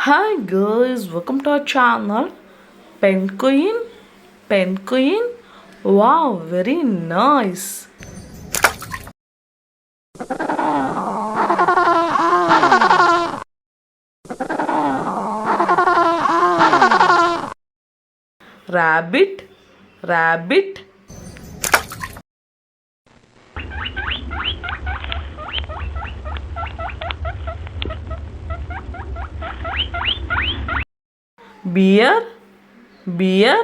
Hi guys, welcome to our channel. Penguin, penguin. Wow, very nice. Rabbit, rabbit. Bear, bear.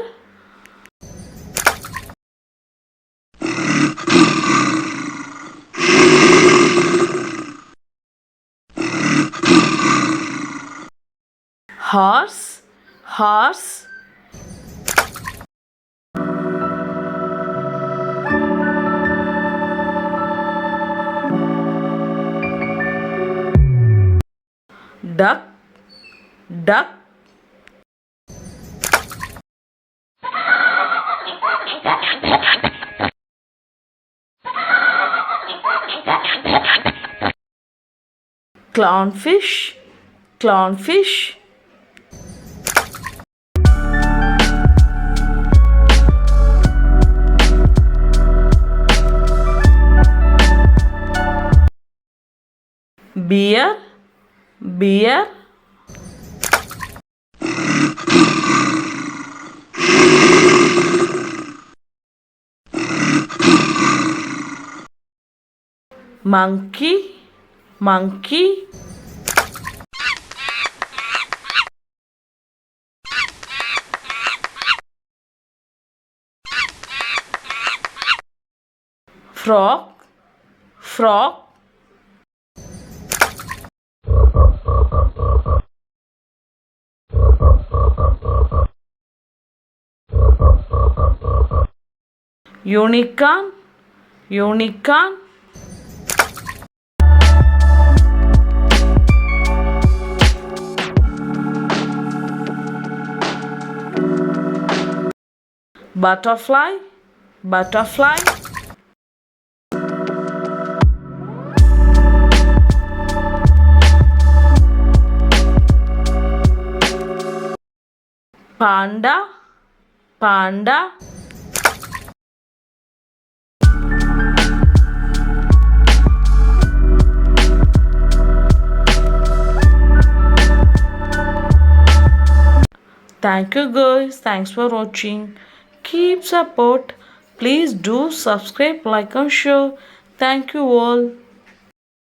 Horse, horse. Duck, duck. Clownfish, clownfish. Bear, bear. Monkey, monkey. Frog, frog. Unicorn, unicorn. Butterfly, butterfly. Panda, panda. Thank you guys. Thanks for watching. Keep support. Please do subscribe, like and share. Thank you all.